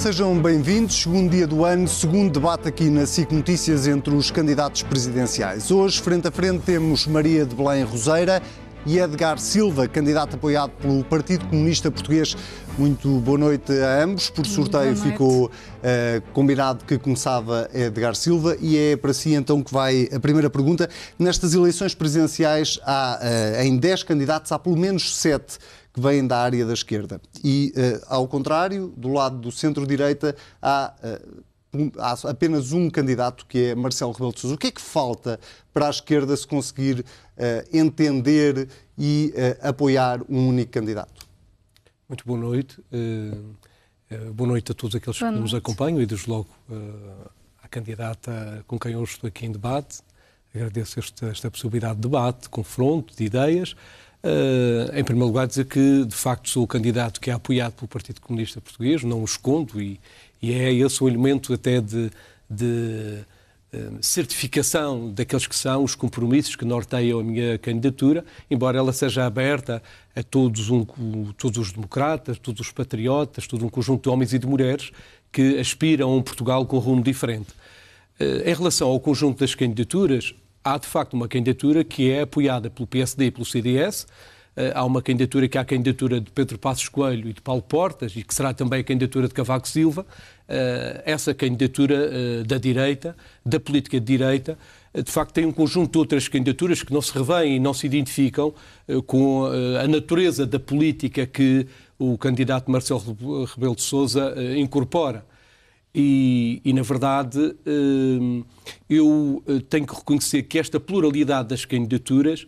sejam bem-vindos. Segundo dia do ano, segundo debate aqui na SIC Notícias entre os candidatos presidenciais. Hoje, frente a frente, temos Maria de Belém Roseira e Edgar Silva, candidato apoiado pelo Partido Comunista Português. Muito boa noite a ambos. Por sorteio ficou combinado que começava Edgar Silva e é para si então que vai a primeira pergunta. Nestas eleições presidenciais em 10 candidatos há pelo menos 7 que vêm da área da esquerda. E, ao contrário, do lado do centro-direita há apenas um candidato, que é Marcelo Rebelo de Sousa. O que é que falta para a esquerda se conseguir entender e apoiar um único candidato? Muito boa noite. Boa noite a todos aqueles que nos acompanham e, desde logo, à candidata com quem hoje estou aqui em debate. Agradeço esta possibilidade de debate, de confronto, de ideias. Em primeiro lugar, dizer que, de facto, sou o candidato que é apoiado pelo Partido Comunista Português, não o escondo, e é esse o elemento até de certificação daqueles que são os compromissos que norteiam a minha candidatura, embora ela seja aberta a todos os democratas, todos os patriotas, todo um conjunto de homens e de mulheres que aspiram a um Portugal com rumo diferente. Em relação ao conjunto das candidaturas, há de facto uma candidatura que é apoiada pelo PSD e pelo CDS. Há uma candidatura que é a candidatura de Pedro Passos Coelho e de Paulo Portas, e que será também a candidatura de Cavaco Silva. Essa candidatura da direita, da política de direita, de facto tem um conjunto de outras candidaturas que não se revêem e não se identificam com a natureza da política que o candidato Marcelo Rebelo de Sousa incorpora. E, na verdade, eu tenho que reconhecer que esta pluralidade das candidaturas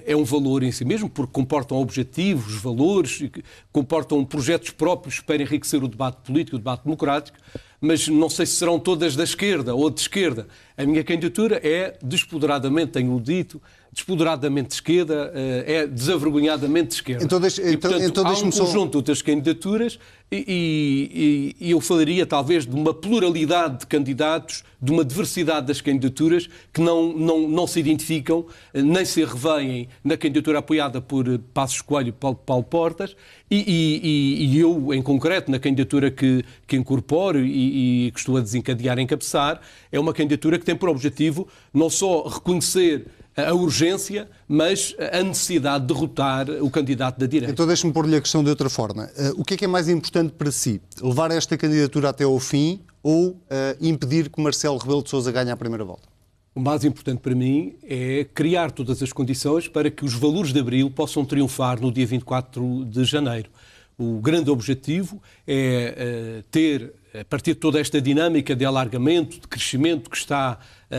é um valor em si mesmo, porque comportam objetivos, valores, comportam projetos próprios para enriquecer o debate político, o debate democrático, mas não sei se serão todas da esquerda ou de esquerda. A minha candidatura é despoderadamente, tenho dito, despoderadamente de esquerda, é desavergonhadamente de esquerda. Então há um conjunto de outras candidaturas e eu falaria talvez de uma pluralidade de candidatos, de uma diversidade das candidaturas que não se identificam, nem se revêem na candidatura apoiada por Passos Coelho e Paulo Portas e eu, em concreto, na candidatura que incorporo e que estou a desencadear, encabeçar, é uma candidatura que tem por objetivo não só reconhecer a urgência, mas a necessidade de derrotar o candidato da direita. Então deixe-me pôr-lhe a questão de outra forma. O que é mais importante para si? Levar esta candidatura até ao fim ou impedir que Marcelo Rebelo de Sousa ganhe a primeira volta? O mais importante para mim é criar todas as condições para que os valores de Abril possam triunfar no dia 24 de janeiro. O grande objetivo é ter, a partir de toda esta dinâmica de alargamento, de crescimento que está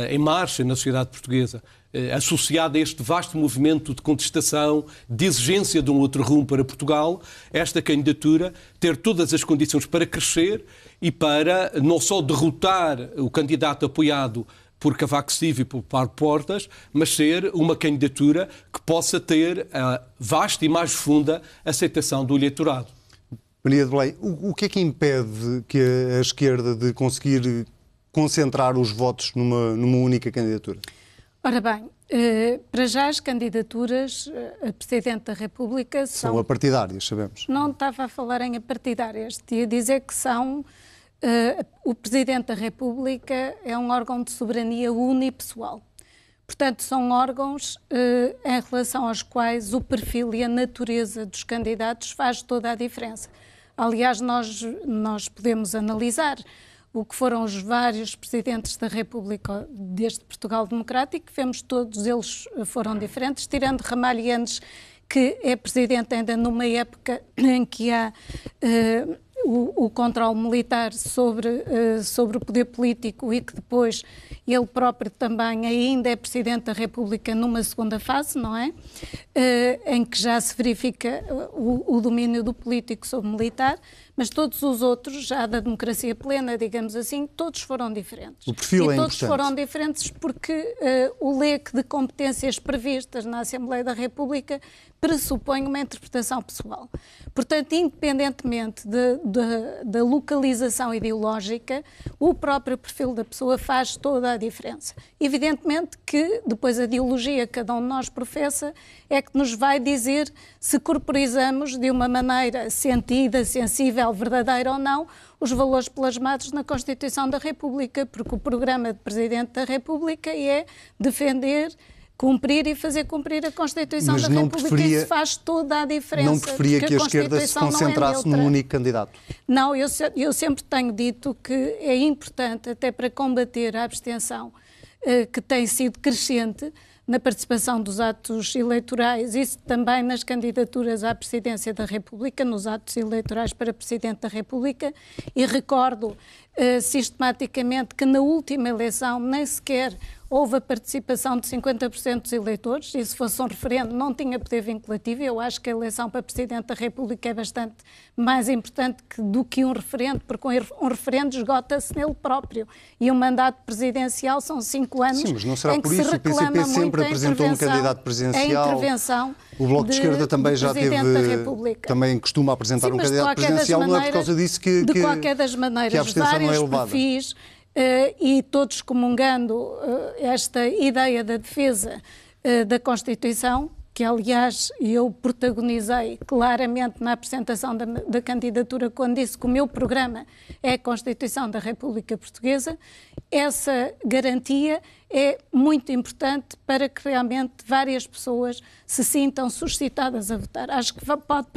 em marcha na sociedade portuguesa, associada a este vasto movimento de contestação, de exigência de um outro rumo para Portugal, esta candidatura ter todas as condições para crescer e para não só derrotar o candidato apoiado por Cavaco Silva e por Paulo Portas, mas ser uma candidatura que possa ter a vasta e mais profunda aceitação do eleitorado. Maria de Belém, o que é que impede que a esquerda de conseguir concentrar os votos numa única candidatura? Ora bem, para já as candidaturas a Presidente da República são apartidárias, sabemos. Não estava a falar em apartidárias, ia dizer que são... o Presidente da República é um órgão de soberania unipessoal. Portanto, são órgãos em relação aos quais o perfil e a natureza dos candidatos faz toda a diferença. Aliás, nós podemos analisar o que foram os vários Presidentes da República deste Portugal Democrático, vemos todos eles foram diferentes, tirando Ramalhianes, que é Presidente ainda numa época em que há... o controle militar sobre o poder político e que depois ele próprio também ainda é Presidente da República numa segunda fase, não é? Em que já se verifica o domínio do político sobre o militar, mas todos os outros, já da democracia plena, digamos assim, todos foram diferentes. O perfil é importante. E todos foram diferentes porque o leque de competências previstas na Assembleia da República pressupõe uma interpretação pessoal. Portanto, independentemente da localização ideológica, o próprio perfil da pessoa faz toda a diferença. Evidentemente que depois a ideologia que cada um de nós professa é que nos vai dizer se corporizamos de uma maneira sentida, sensível nível verdadeiro ou não, os valores plasmados na Constituição da República, porque o programa de Presidente da República é defender, cumprir e fazer cumprir a Constituição da República. Isso faz toda a diferença. Não preferia que a esquerda se concentrasse num único candidato? Não, eu sempre tenho dito que é importante, até para combater a abstenção, que tem sido crescente na participação dos atos eleitorais, isso também nas candidaturas à Presidência da República, nos atos eleitorais para Presidente da República, e recordo sistematicamente que na última eleição nem sequer houve a participação de 50% dos eleitores, e se fosse um referendo não tinha poder vinculativo. Eu acho que a eleição para Presidente da República é bastante mais importante do que um referendo, porque um referendo esgota-se nele próprio, e um mandato presidencial são 5 anos. Sim, mas não será em que por isso se o PCP sempre apresentou um candidato presidencial? A intervenção o Bloco de Esquerda também já teve, também costuma apresentar um candidato presidencial, não é por causa disso que de qualquer das maneiras, que a abstenção não é elevada. Perfis, e todos comungando esta ideia da defesa da Constituição, que aliás eu protagonizei claramente na apresentação da candidatura quando disse que o meu programa é a Constituição da República Portuguesa. Essa garantia é muito importante para que realmente várias pessoas se sintam suscitadas a votar. Acho que pode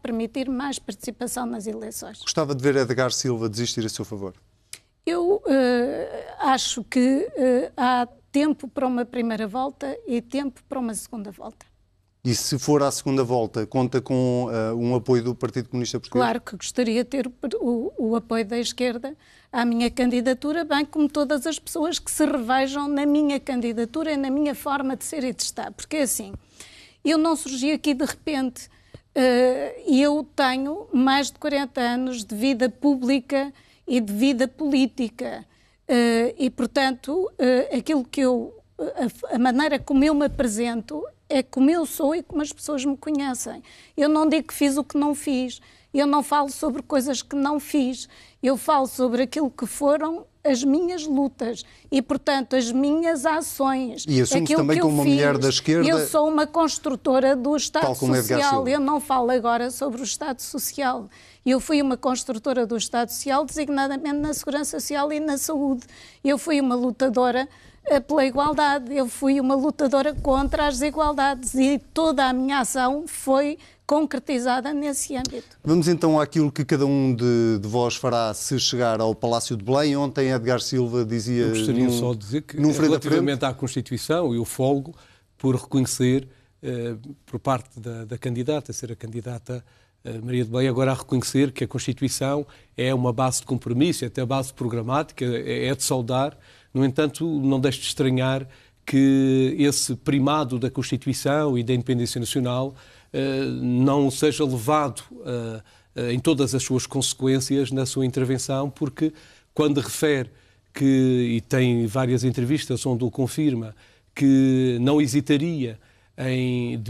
permitir mais participação nas eleições. Gostava de ver Edgar Silva desistir a seu favor? Eu acho que há tempo para uma primeira volta e tempo para uma segunda volta. E se for à segunda volta, conta com um apoio do Partido Comunista Português? Claro que gostaria de ter o apoio da esquerda à minha candidatura, bem como todas as pessoas que se revejam na minha candidatura e na minha forma de ser e de estar. Porque assim, eu não surgi aqui de repente. Eu tenho mais de 40 anos de vida pública e de vida política, e portanto aquilo que a maneira como eu me apresento é como eu sou e como as pessoas me conhecem. Eu não digo que fiz o que não fiz, eu não falo sobre coisas que não fiz, eu falo sobre aquilo que foram as minhas lutas e, portanto, as minhas ações. E assume-se também como uma mulher da esquerda. Eu sou uma construtora do Estado Social. Eu não falo agora sobre o Estado Social. Eu fui uma construtora do Estado Social, designadamente na Segurança Social e na Saúde. Eu fui uma lutadora pela igualdade. Eu fui uma lutadora contra as desigualdades e toda a minha ação foi concretizada nesse âmbito. Vamos então àquilo que cada um de vós fará se chegar ao Palácio de Belém. Ontem Edgar Silva dizia... Eu gostaria só de dizer que, relativamente à Constituição, eu folgo por reconhecer, por parte da candidata, ser a candidata Maria de Belém, agora a reconhecer que a Constituição é uma base de compromisso, é até a base programática, é de saudar. No entanto, não deixe de estranhar que esse primado da Constituição e da independência nacional não seja levado em todas as suas consequências na sua intervenção, porque quando refere que, e tem várias entrevistas onde o confirma, que não hesitaria em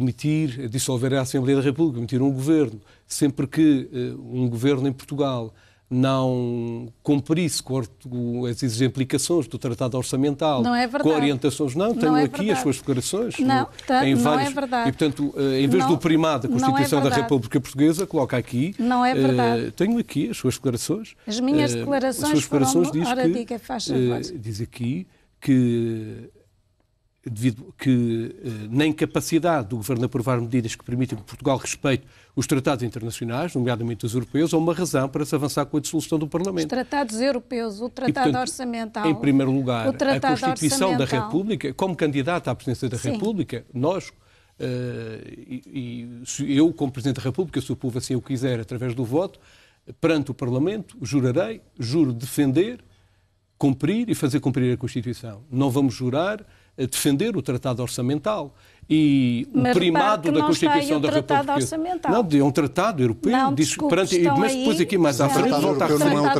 dissolver a Assembleia da República, demitir um governo, sempre que um governo em Portugal não cumprisse com as implicações do Tratado Orçamental, não é verdade. Com orientações. Não, tenho aqui verdade. As suas declarações. Não é verdade. E, portanto, em vez do primado da Constituição da República Portuguesa, coloca aqui... Não é verdade. Tenho aqui as suas declarações. As minhas declarações foram... Ora, diga, faz favor. Diz aqui que... na incapacidade do Governo aprovar medidas que permitam que Portugal respeite os tratados internacionais, nomeadamente os europeus, há uma razão para se avançar com a dissolução do Parlamento. Os tratados europeus, o Tratado Orçamental... Em primeiro lugar, a Constituição da República, como candidata à presidência da República, nós, eu como Presidente da República, se o povo assim o quiser, através do voto, perante o Parlamento, juro defender, cumprir e fazer cumprir a Constituição. Não vamos jurar a defender o Tratado Orçamental e o primado da Constituição da República. Não, é um tratado europeu. Não, diz, mas depois aqui mais à frente volta a não é um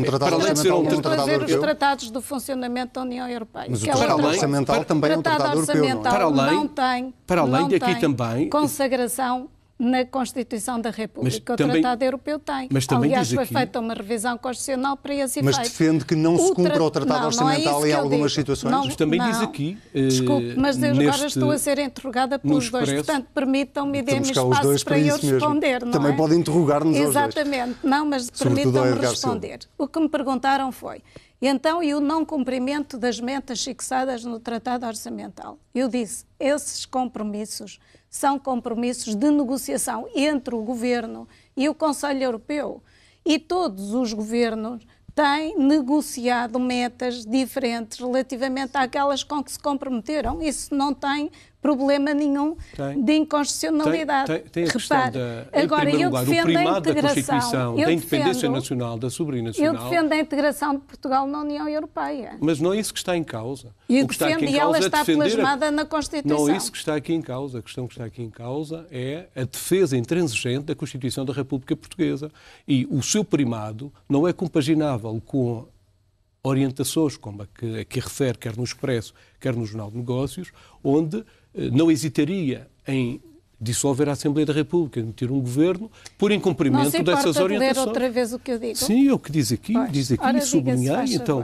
tratado orçamental. Estou a ver os tratados do funcionamento da União Europeia. Mas o Tratado Orçamental também é um tratado europeu, não é? Para além de aqui também consagração na Constituição da República. O também, Tratado Europeu tem. Mas também aliás, diz foi aqui, feita uma revisão constitucional para esse efeito. Mas defende que não se cumpra o Tratado Orçamental em algumas situações? Mas também diz aqui... Desculpe, mas eu agora estou a ser interrogada pelos dois, portanto, permitam-me e dê-me espaço para eu responder. Não também pode interrogar-nos aos dois. Exatamente. Não, mas permitam-me responder. O que me perguntaram foi, então, e o não cumprimento das metas fixadas no Tratado Orçamental? Eu disse, esses compromissos são compromissos de negociação entre o Governo e o Conselho Europeu. E todos os governos têm negociado metas diferentes relativamente àquelas com que se comprometeram. Isso não tem problema nenhum de inconstitucionalidade. Tem a questão agora, eu defendo o primado da Constituição, da independência nacional, da soberania nacional. Eu defendo a integração de Portugal na União Europeia. Mas não é isso que está em causa. E ela está plasmada na Constituição. Não é isso que está aqui em causa. A questão que está aqui em causa é a defesa intransigente da Constituição da República Portuguesa. E o seu primado não é compaginável com orientações como a que refere, quer no Expresso, quer no Jornal de Negócios, onde não hesitaria em dissolver a Assembleia da República, emitir um governo por incumprimento dessas orientações. Não se importa de ler outra vez o que eu digo? Sim, é o que diz aqui, sublinhar, então,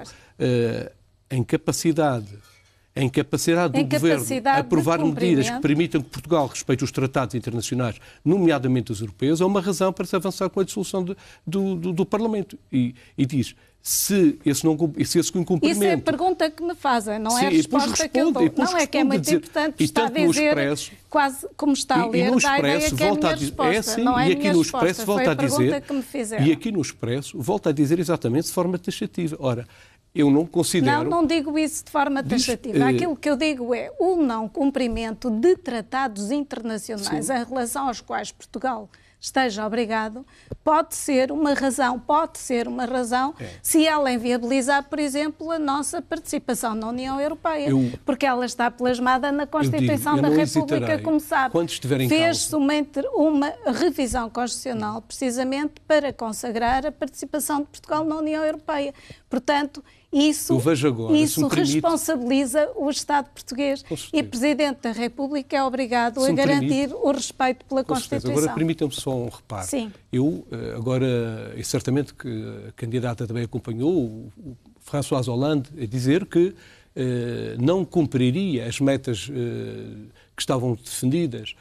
a incapacidade do Governo aprovar medidas que permitam que Portugal respeite os tratados internacionais, nomeadamente os europeus, é uma razão para se avançar com a dissolução do Parlamento. E diz, se esse incumprimento... Isso é a pergunta que me fazem, não é a resposta que eu dou. Não é que é muito importante, está a dizer, quase como está a ler, dá a ideia que é a minha resposta. Não é a minha resposta, foi a pergunta que me fizeram. E aqui no Expresso volta a dizer exatamente de forma taxativa. Ora, eu não considero... Não digo isso de forma taxativa. Aquilo que eu digo é o não cumprimento de tratados internacionais em relação aos quais Portugal esteja obrigado, pode ser uma razão se ela inviabilizar, por exemplo, a nossa participação na União Europeia, porque ela está plasmada na Constituição da República, como sabe. Fez-se uma revisão constitucional precisamente para consagrar a participação de Portugal na União Europeia. Portanto, isso responsabiliza o Estado português e o Presidente da República é obrigado a garantir o respeito pela Constituição. Agora, permitam-me só um reparo. Sim. Eu, agora, e certamente que a candidata também acompanhou o François Hollande a dizer que não cumpriria as metas que estavam defendidas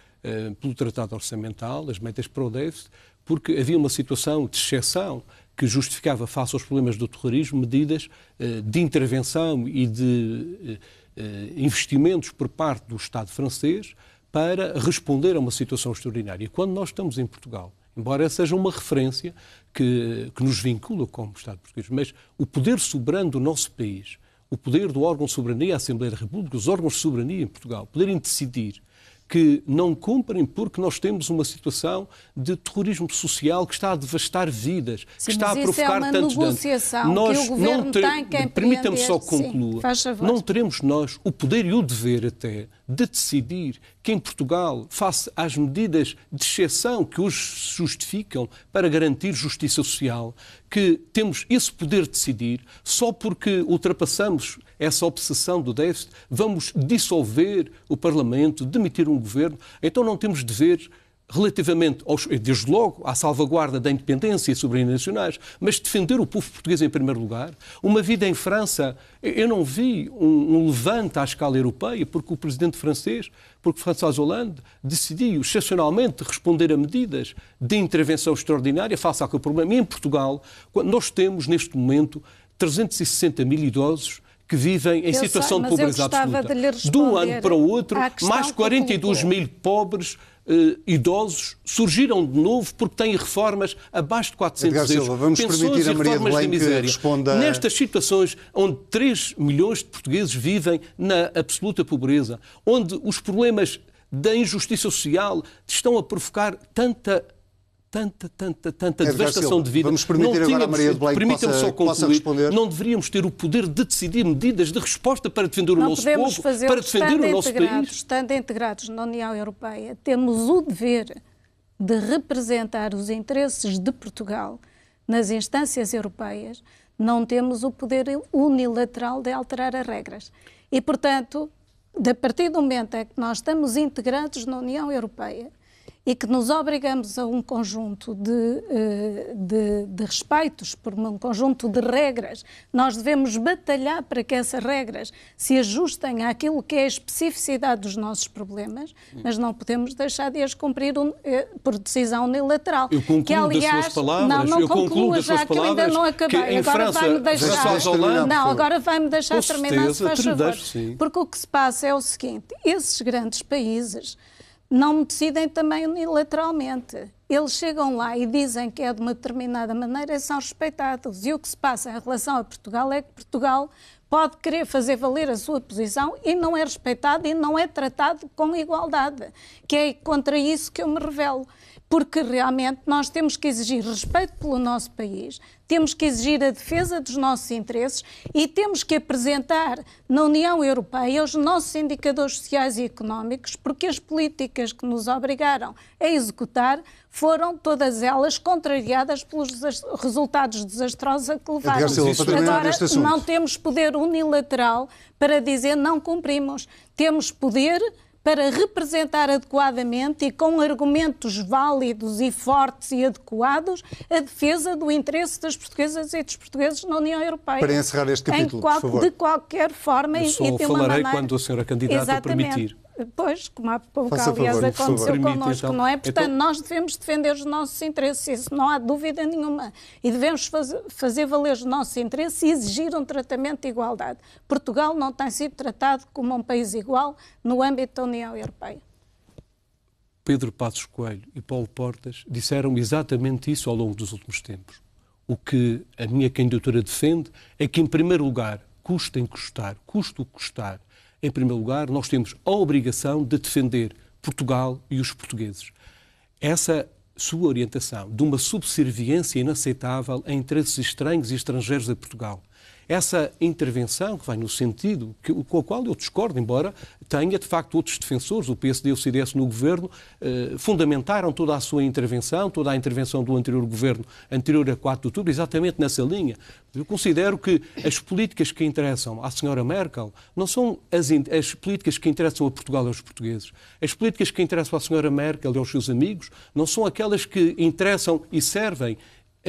pelo Tratado Orçamental, as metas para o déficit, porque havia uma situação de exceção que justificava, face aos problemas do terrorismo, medidas de intervenção e de investimentos por parte do Estado francês para responder a uma situação extraordinária. E quando nós estamos em Portugal, embora seja uma referência que nos vincula como Estado português, mas o poder soberano do nosso país, o poder do órgão de soberania, a Assembleia da República, os órgãos de soberania em Portugal, poderem decidir que não cumprem porque nós temos uma situação de terrorismo social que está a devastar vidas, que está a provocar tantos danos. Nós que o Governo tem que permita-me só concluir. Não teremos nós o poder e o dever até de decidir que em Portugal, face às medidas de exceção que hoje se justificam para garantir justiça social, que temos esse poder de decidir, só porque ultrapassamos essa obsessão do déficit, vamos dissolver o Parlamento, demitir um governo. Então não temos deveres relativamente, desde logo, à salvaguarda da independência e soberania nacionais, mas defender o povo português em primeiro lugar. Uma vida em França, eu não vi um levante à escala europeia, porque o presidente francês, porque François Hollande, decidiu excepcionalmente responder a medidas de intervenção extraordinária face àquele problema. E em Portugal, nós temos, neste momento, 360 mil idosos que vivem em situação de pobreza absoluta. De um ano para o outro, mais 42 mil pobres idosos surgiram de novo porque têm reformas abaixo de 400 euros. Vamos permitir a Maria de Belém que responda... Nestas situações onde 3 milhões de portugueses vivem na absoluta pobreza, onde os problemas da injustiça social estão a provocar tanta devastação de vida. Vamos permitir agora a Maria de Belém que possa responder. Não deveríamos ter o poder de decidir medidas de resposta para defender o nosso povo, para defender o nosso país? Estando integrados na União Europeia, temos o dever de representar os interesses de Portugal nas instâncias europeias, não temos o poder unilateral de alterar as regras. E, portanto, a partir do momento em que nós estamos integrados na União Europeia, e que nos obrigamos a um conjunto de respeitos, por um conjunto de regras, nós devemos batalhar para que essas regras se ajustem àquilo que é a especificidade dos nossos problemas, mas não podemos deixar de as cumprir por decisão unilateral. Eu concluo que, aliás, das suas palavras, não conclua, já que eu ainda não acabei. Agora vai-me deixar... Não, agora vai-me deixar terminar, se faz favor. Porque o que se passa é o seguinte, esses grandes países não decidem também unilateralmente. Eles chegam lá e dizem que é de uma determinada maneira e são respeitados. E o que se passa em relação a Portugal é que Portugal pode querer fazer valer a sua posição e não é respeitado e não é tratado com igualdade, que é contra isso que eu me rebelo. Porque realmente nós temos que exigir respeito pelo nosso país, temos que exigir a defesa dos nossos interesses e temos que apresentar na União Europeia os nossos indicadores sociais e económicos, porque as políticas que nos obrigaram a executar foram todas elas contrariadas pelos resultados desastrosos a que levaram. Agora, não temos poder unilateral para dizer não cumprimos. Temos poder para representar adequadamente e com argumentos válidos e fortes e adequados a defesa do interesse das portuguesas e dos portugueses na União Europeia. Para encerrar este capítulo, por favor. De qualquer forma eu só e de uma falarei maneira... quando a senhora candidata o permitir. Pois, como há pouco, aliás, aconteceu connosco, então, não é? Portanto, nós devemos defender os nossos interesses, isso não há dúvida nenhuma. E devemos fazer valer os nossos interesses e exigir um tratamento de igualdade. Portugal não tem sido tratado como um país igual no âmbito da União Europeia. Pedro Passos Coelho e Paulo Portas disseram exatamente isso ao longo dos últimos tempos. O que a minha candidatura defende é que, em primeiro lugar, custe o que custar, em primeiro lugar, nós temos a obrigação de defender Portugal e os portugueses. Essa sua orientação de uma subserviência inaceitável a interesses estranhos e estrangeiros a Portugal. Essa intervenção que vai no sentido com o qual eu discordo, embora tenha de facto outros defensores, o PSD e o CDS no governo, fundamentaram toda a sua intervenção, toda a intervenção do anterior governo, anterior a 4 de outubro, exatamente nessa linha. Eu considero que as políticas que interessam à senhora Merkel não são as políticas que interessam a Portugal e aos portugueses. As políticas que interessam à senhora Merkel e aos seus amigos não são aquelas que interessam e servem,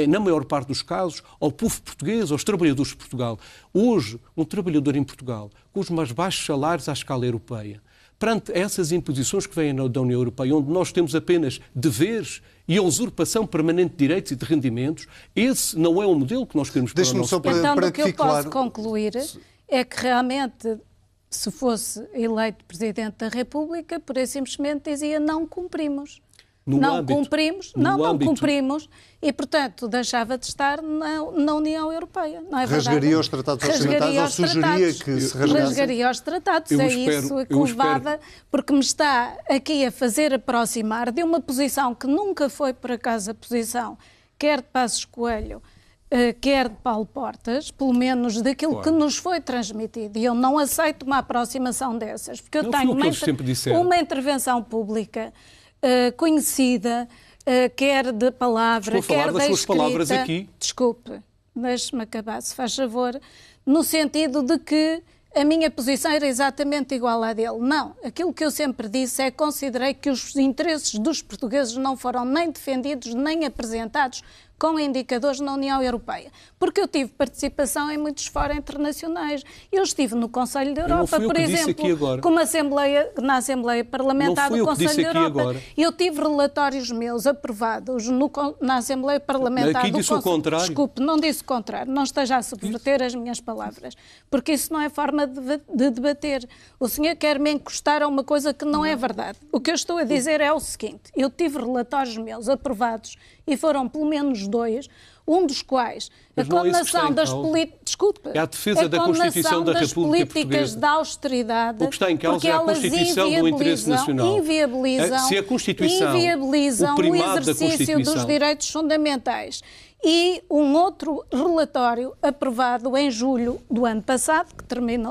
na maior parte dos casos, ao povo português, aos trabalhadores de Portugal. Hoje, um trabalhador em Portugal, com os mais baixos salários à escala europeia, perante essas imposições que vêm da União Europeia, onde nós temos apenas deveres e a usurpação permanente de direitos e de rendimentos, esse não é o modelo que nós queremos para o nosso país. Então, o que eu posso concluir é que realmente, se fosse eleito Presidente da República, por aí simplesmente dizia não cumprimos. Não cumprimos e, portanto, deixava de estar na União Europeia. Não é verdade? Rasgaria os tratados orçamentais ou sugeria que se rasgasse? Rasgaria os tratados, isso que levava, porque me está aqui a fazer aproximar de uma posição que nunca foi, por acaso, a posição quer de Passos Coelho, quer de Paulo Portas, pelo menos daquilo que nos foi transmitido. E eu não aceito uma aproximação dessas, porque eu tenho uma intervenção pública conhecida, quer de palavra, quer da escrita. Aqui. Desculpe, deixe-me acabar, se faz favor, no sentido de que a minha posição era exatamente igual à dele. Não, aquilo que eu sempre disse é que considerei que os interesses dos portugueses não foram nem defendidos, nem apresentados com indicadores na União Europeia. Porque eu tive participação em muitos fóruns internacionais. Eu estive no Conselho da Europa, por exemplo, como na Assembleia Parlamentar do Conselho da Europa. Eu tive relatórios meus aprovados na Assembleia Parlamentar do Conselho. Desculpe, não disse o contrário. Não esteja a subverter as minhas palavras. Porque isso não é forma de debater. O senhor quer me encostar a uma coisa que não é verdade. O que eu estou a dizer é o seguinte. Eu tive relatórios meus aprovados e foram pelo menos 2, um dos quais a condenação das políticas... Desculpe. É a defesa da Constituição da República Portuguesa. Políticas de austeridade. O que está em causa é a Constituição do interesse nacional. Se a Constituição inviabilizam o exercício dos direitos fundamentais. E um outro relatório aprovado em julho do ano passado, que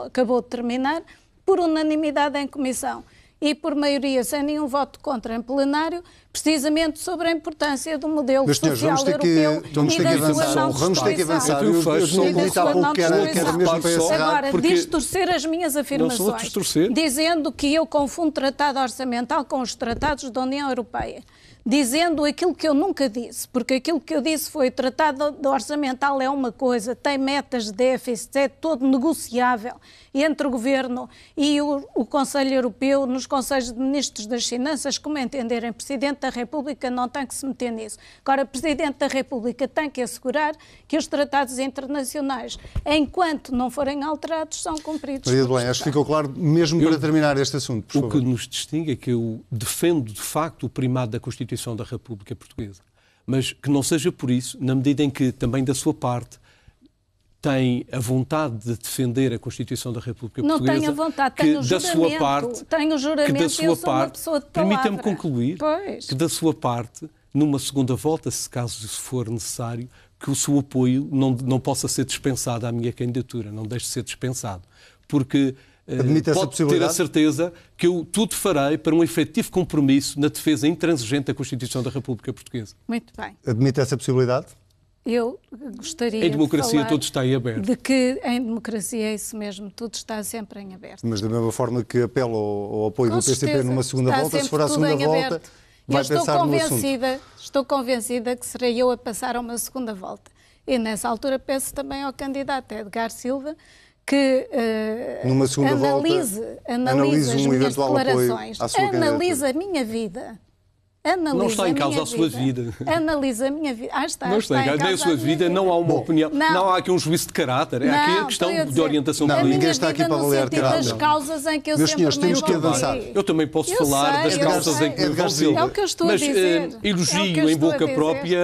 acabou de terminar, por unanimidade em comissão. e por maioria sem nenhum voto contra em plenário, precisamente sobre a importância do modelo social europeu e da sua não Vamos ter que avançar. Eu tinha dito há pouco que era mesmo para encerrar. Agora, distorcer as minhas afirmações, dizendo que eu confundo tratado orçamental com os tratados da União Europeia, dizendo aquilo que eu nunca disse, porque aquilo que eu disse foi o tratado orçamental é uma coisa, tem metas de déficit, é todo negociável entre o Governo e o Conselho Europeu, nos Conselhos de Ministros das Finanças, como entenderem. O Presidente da República não tem que se meter nisso. Agora, o Presidente da República tem que assegurar que os tratados internacionais, enquanto não forem alterados, são cumpridos. Maria de Belém, acho que ficou claro, mesmo para terminar este assunto, por favor. O que nos distingue é que eu defendo, de facto, o primado da Constituição da República Portuguesa, mas que não seja por isso, na medida em que também da sua parte tem a vontade de defender a Constituição da República Portuguesa. Não tenho a vontade, tenho o juramento. Tenho o juramento e eu sou uma pessoa de palavra. Permita-me concluir que da sua parte, numa segunda volta, se caso isso for necessário, que o seu apoio não possa ser dispensado à minha candidatura, não deixe de ser dispensado. Porque pode ter a certeza que eu tudo farei para um efetivo compromisso na defesa intransigente da Constituição da República Portuguesa. Muito bem. Admite essa possibilidade? Eu gostaria em democracia de falar tudo está em aberto. De que em democracia é isso mesmo, tudo está sempre em aberto. Mas da mesma forma que apelo ao apoio do PCP numa segunda volta, se for à segunda volta, vai pensar no assunto. Estou convencida que serei eu a passar a uma segunda volta. E nessa altura peço também ao candidato Edgar Silva que analise as minhas declarações, analise a minha vida. Não está em causa a sua vida. Analisa a minha vida. Não está em causa a sua vida, não há uma opinião, não há aqui um juízo de caráter, é aqui a questão de orientação política. Ninguém está aqui para avaliar caráter. Das causas em que eu Meus sempre senhores, temos que avançar. Eu também posso falar das causas em que me envolveu. É o que eu estou a dizer. Mas elogio em boca própria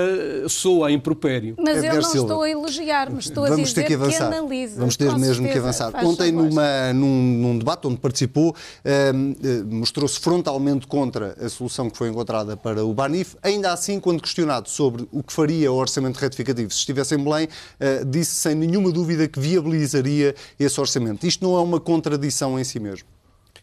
soa impropério. Mas eu não estou a elogiar, mas estou a dizer que analisa. Vamos ter mesmo que avançar. Ontem, num debate onde participou, mostrou-se frontalmente contra a solução que foi encontrada para o Banif. Ainda assim, quando questionado sobre o que faria o orçamento retificativo se estivesse em Belém, disse sem nenhuma dúvida que viabilizaria esse orçamento. Isto não é uma contradição em si mesmo?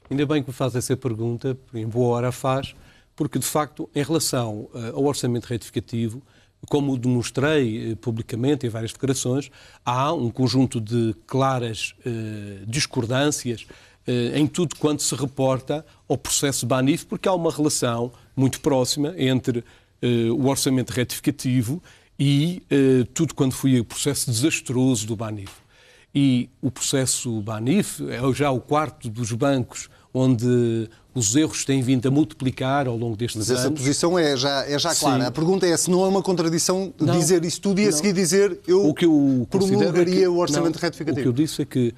Ainda bem que me faz essa pergunta, em boa hora faz, porque de facto, em relação ao orçamento retificativo, como demonstrei publicamente em várias declarações, há um conjunto de claras discordâncias em tudo quanto se reporta ao processo Banif, porque há uma relação muito próxima entre o orçamento retificativo e tudo quanto foi o processo desastroso do Banif. E o processo Banif é já o quarto dos bancos onde os erros têm vindo a multiplicar ao longo destes anos. Mas essa posição é já clara. Sim. A pergunta é se não é uma contradição dizer isso tudo e a seguir dizer eu promulgaria o orçamento retificativo. O que eu disse é que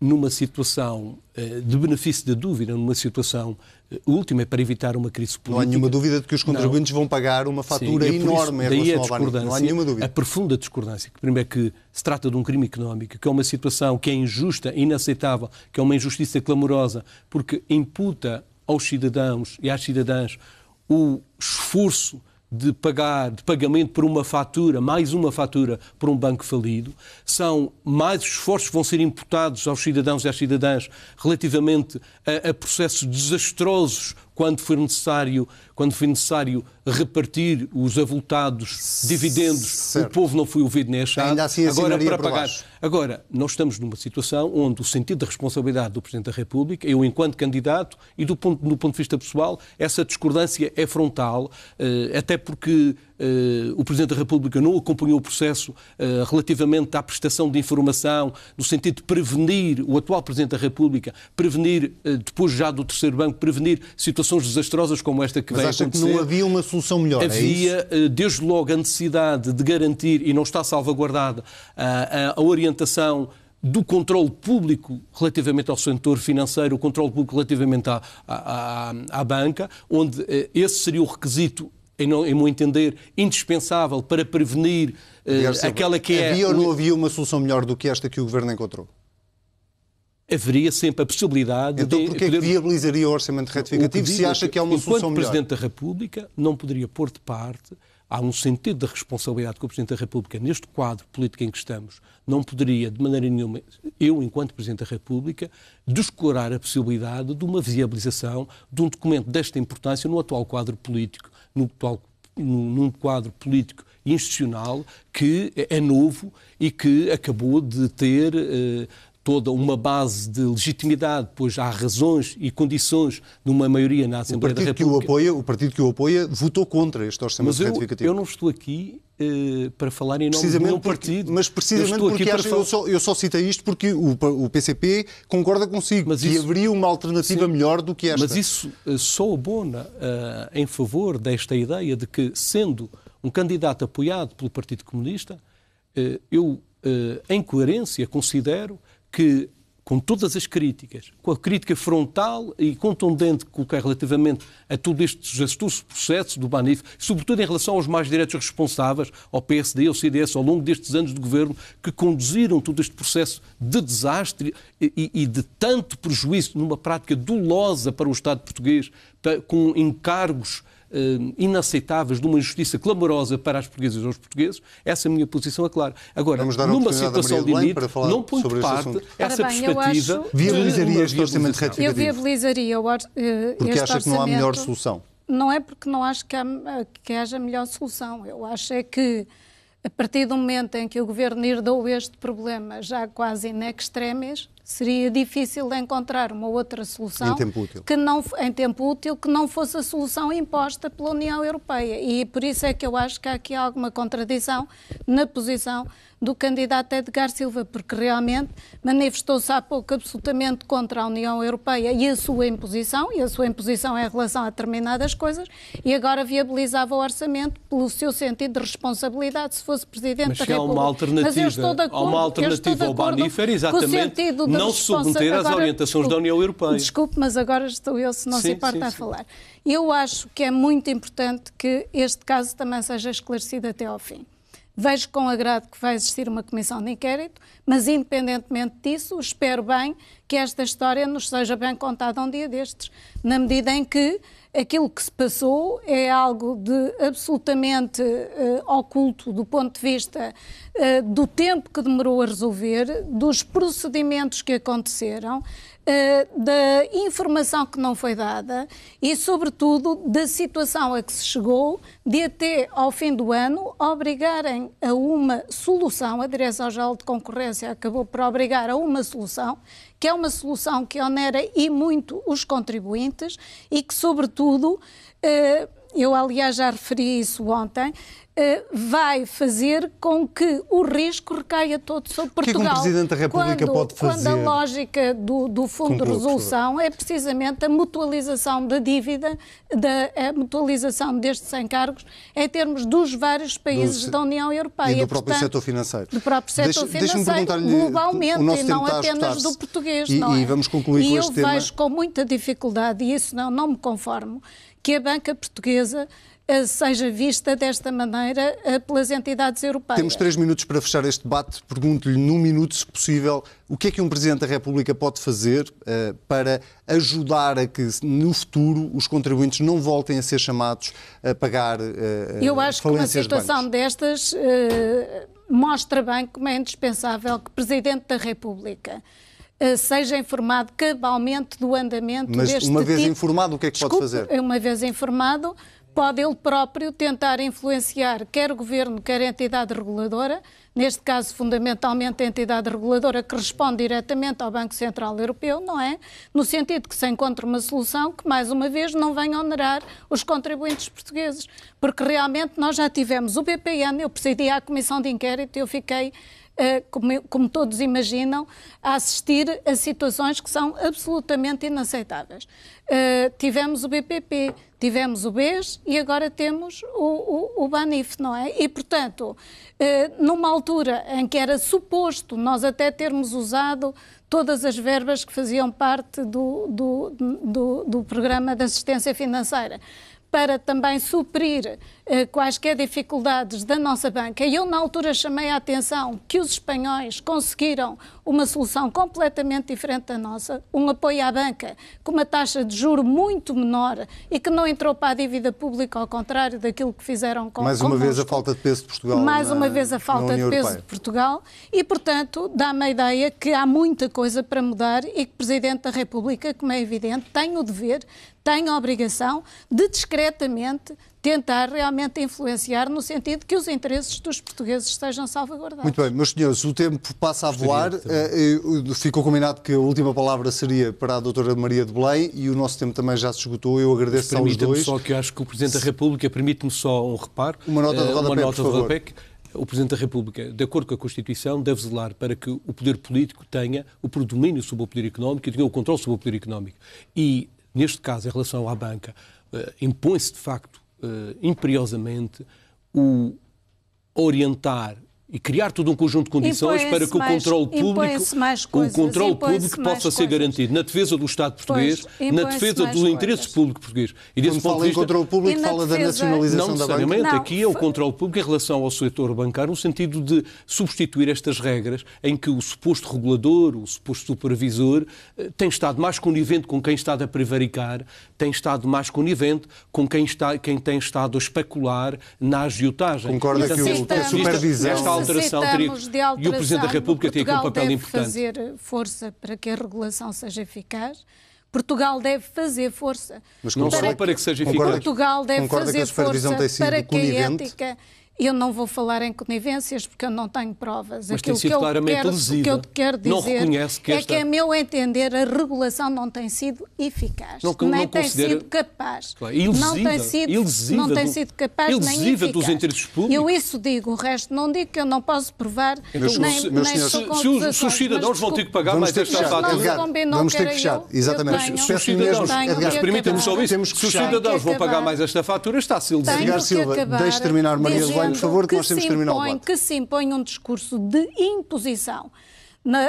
numa situação de benefício da dúvida, numa situação última, é para evitar uma crise política. Não há nenhuma dúvida de que os contribuintes vão pagar uma fatura enorme em relação ao Banif. Não há nenhuma dúvida. A profunda discordância, que primeiro é que se trata de um crime económico, que é uma situação que é injusta, inaceitável, que é uma injustiça clamorosa, porque imputa aos cidadãos e às cidadãs o esforço de pagamento por uma fatura, mais uma fatura por um banco falido. São mais esforços que vão ser imputados aos cidadãos e às cidadãs relativamente a processos desastrosos quando foi necessário repartir os avultados dividendos. Certo. O povo não foi ouvido nem achado. Ainda assim, agora, para pagar. Agora, nós estamos numa situação onde o sentido da responsabilidade do Presidente da República, eu enquanto candidato e do ponto de vista pessoal, essa discordância é frontal, até porque o Presidente da República não acompanhou o processo relativamente à prestação de informação, no sentido de prevenir, o atual Presidente da República, prevenir, depois já do terceiro banco, prevenir situações desastrosas como esta que vem acontecer. Mas acha que não havia uma solução melhor, havia, desde logo, a necessidade de garantir, e não está salvaguardada, a orientação do controle público relativamente ao setor financeiro, o controle público relativamente à banca, onde esse seria o requisito, em meu entender, indispensável para prevenir aquela que é... Havia ou não havia uma solução melhor do que esta que o Governo encontrou? Haveria sempre a possibilidade então, de... Então porquê que viabilizaria o orçamento retificativo se acha que há uma solução melhor? Enquanto Presidente da República, não poderia pôr de parte há um sentido de responsabilidade que o Presidente da República, neste quadro político em que estamos, não poderia, de maneira nenhuma, eu, enquanto Presidente da República, descurar a possibilidade de uma viabilização de um documento desta importância no atual quadro político, num quadro político institucional que é novo e que acabou de ter toda uma base de legitimidade, pois há razões e condições de uma maioria na Assembleia da República. O partido que o apoia votou contra este orçamento retificativo. Eu não estou aqui para falar em nome de nenhum partido. Mas precisamente porque eu só citei isto porque o PCP concorda consigo que haveria uma alternativa melhor do que esta. Mas isso só abona em favor desta ideia de que, sendo um candidato apoiado pelo Partido Comunista, eu, em coerência, considero que, com todas as críticas, com a crítica frontal e contundente que coloquei relativamente a todos estes desastruosos processos do Banif, sobretudo em relação aos mais diretos responsáveis, ao PSD e ao CDS, ao longo destes anos de governo, que conduziram todo este processo de desastre e de tanto prejuízo numa prática dolosa para o Estado português, com encargos inaceitáveis, de uma injustiça clamorosa para as portuguesas e os portugueses, essa minha posição é clara. Agora, numa situação de limite, não põe de parte essa perspectiva. Viabilizaria este orçamento retificativo? Eu viabilizaria porque acha que não há melhor solução? Não é porque não acho que haja melhor solução. Eu acho é que, a partir do momento em que o Governo herdou este problema já quase in extremis, seria difícil encontrar uma outra solução em tempo útil que não fosse a solução imposta pela União Europeia. E por isso é que eu acho que há aqui alguma contradição na posição do candidato Edgar Silva, porque realmente manifestou-se há pouco absolutamente contra a União Europeia e a sua imposição em relação a determinadas coisas, e agora viabilizava o orçamento pelo seu sentido de responsabilidade se fosse Presidente da República. Mas há uma alternativa ao Banif, era exatamente não se submeter às orientações da União Europeia. Desculpe, mas agora estou eu, se não se importa, a falar. Eu acho que é muito importante que este caso também seja esclarecido até ao fim. Vejo com agrado que vai existir uma comissão de inquérito, mas independentemente disso, espero bem que esta história nos seja bem contada um dia destes, na medida em que aquilo que se passou é algo de absolutamente oculto do ponto de vista do tempo que demorou a resolver, dos procedimentos que aconteceram, da informação que não foi dada e, sobretudo, da situação a que se chegou de até ao fim do ano obrigarem a uma solução. A Direção-Geral de Concorrência acabou por obrigar a uma solução, que é uma solução que onera e muito os contribuintes e que, sobretudo, eu aliás já referi isso ontem, vai fazer com que o risco recaia todo sobre Portugal. O que é que um Presidente da República pode fazer? Quando a lógica do Fundo de Resolução é precisamente a mutualização da dívida, a mutualização destes encargos em termos dos vários países da União Europeia. E do próprio setor financeiro. Do próprio setor financeiro, globalmente, e não apenas do português. E vamos concluir com este tema. E eu vejo com muita dificuldade, e isso não me conformo, que a banca portuguesa seja vista desta maneira pelas entidades europeias. Temos 3 minutos para fechar este debate. Pergunto-lhe, num minuto, se possível, o que é que um Presidente da República pode fazer para ajudar a que, no futuro, os contribuintes não voltem a ser chamados a pagar Eu acho que uma situação destas mostra bem como é indispensável que o Presidente da República seja informado cabalmente do andamento deste tipo. Mas uma vez informado, o que é que pode fazer? Uma vez informado, pode ele próprio tentar influenciar quer o Governo, quer a entidade reguladora, neste caso fundamentalmente a entidade reguladora que responde diretamente ao Banco Central Europeu, não é? No sentido que se encontre uma solução que, mais uma vez, não venha onerar os contribuintes portugueses. Porque realmente nós já tivemos o BPN, eu presidi à Comissão de Inquérito e eu fiquei, como todos imaginam, a assistir a situações que são absolutamente inaceitáveis. Tivemos o BPP, tivemos o BES e agora temos o Banif, não é? E, portanto, numa altura em que era suposto nós até termos usado todas as verbas que faziam parte do programa de assistência financeira para também suprir quaisquer dificuldades da nossa banca. E eu, na altura, chamei a atenção que os espanhóis conseguiram uma solução completamente diferente da nossa, um apoio à banca com uma taxa de juro muito menor e que não entrou para a dívida pública, ao contrário daquilo que fizeram com Mais uma vez a falta de peso de Portugal. Mais uma vez a falta de peso de Portugal e, portanto, dá-me a ideia que há muita coisa para mudar e que o Presidente da República, como é evidente, tem o dever, tem a obrigação de discretamente tentar realmente influenciar no sentido de que os interesses dos portugueses sejam salvaguardados. Muito bem, meus senhores, o tempo passa a voar. Ficou combinado que a última palavra seria para a doutora Maria de Belém e o nosso tempo também já se esgotou. Eu agradeço aos dois. Permita-me só que eu acho que o Presidente da República, permite-me só um reparo. Uma nota de rodapé, por favor. O Presidente da República, de acordo com a Constituição, deve zelar para que o poder político tenha o predomínio sobre o poder económico e tenha o controle sobre o poder económico. E, neste caso, em relação à banca, impõe-se, de facto, imperiosamente, o orientar e criar todo um conjunto de condições para que o controle público possa ser garantido na defesa do Estado português, na defesa dos interesses públicos portugueses. E desse ponto de vista, em controle público, fala da nacionalização da banca? Não necessariamente. Aqui é o controle público em relação ao setor bancário, no sentido de substituir estas regras em que o suposto regulador, o suposto supervisor, tem estado mais conivente com quem está a prevaricar, tem estado mais conivente com quem tem estado a especular na agiotagem. Concorda que a supervisão... E o Presidente da República tem aqui um papel importante. Portugal deve fazer força para que a regulação seja eficaz. Portugal deve fazer força. Mas não só para que seja eficaz. Portugal deve fazer força para que a ética... Eu não vou falar em conivências porque eu não tenho provas. Mas tem sido claramente lesiva. O que eu quero dizer não reconhece que é que, a meu entender, a regulação não tem sido eficaz. Nem tem sido capaz. Claro, não tem sido capaz nem eficaz. Dos interesses públicos. Eu isso digo, o resto não digo, que eu não posso provar. Se os cidadãos vão ter que pagar mais esta fatura... Vamos ter que fechar. Exatamente. Mas permita-me só isso. Se os cidadãos vão pagar mais esta fatura, está-se lesivo. Edgar Silva, deixe terminar Maria de Belém, por favor, que nós temos que terminar o debate. Que se impõe um discurso de imposição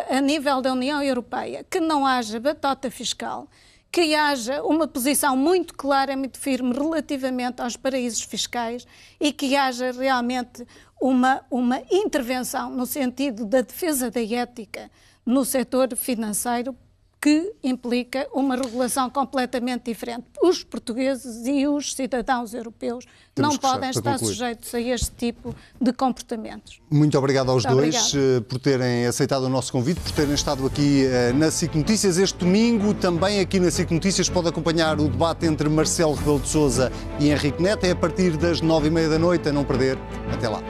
a nível da União Europeia, que não haja batota fiscal, que haja uma posição muito clara, muito firme relativamente aos paraísos fiscais e que haja realmente uma intervenção no sentido da defesa da ética no setor financeiro, que implica uma regulação completamente diferente. Os portugueses e os cidadãos europeus não podem estar sujeitos a este tipo de comportamentos. Muito obrigado aos dois por terem aceitado o nosso convite, por terem estado aqui na SIC Notícias. Este domingo, também aqui na SIC Notícias, pode acompanhar o debate entre Marcelo Rebelo de Sousa e Henrique Neto. É a partir das 21h30 da noite, a não perder. Até lá.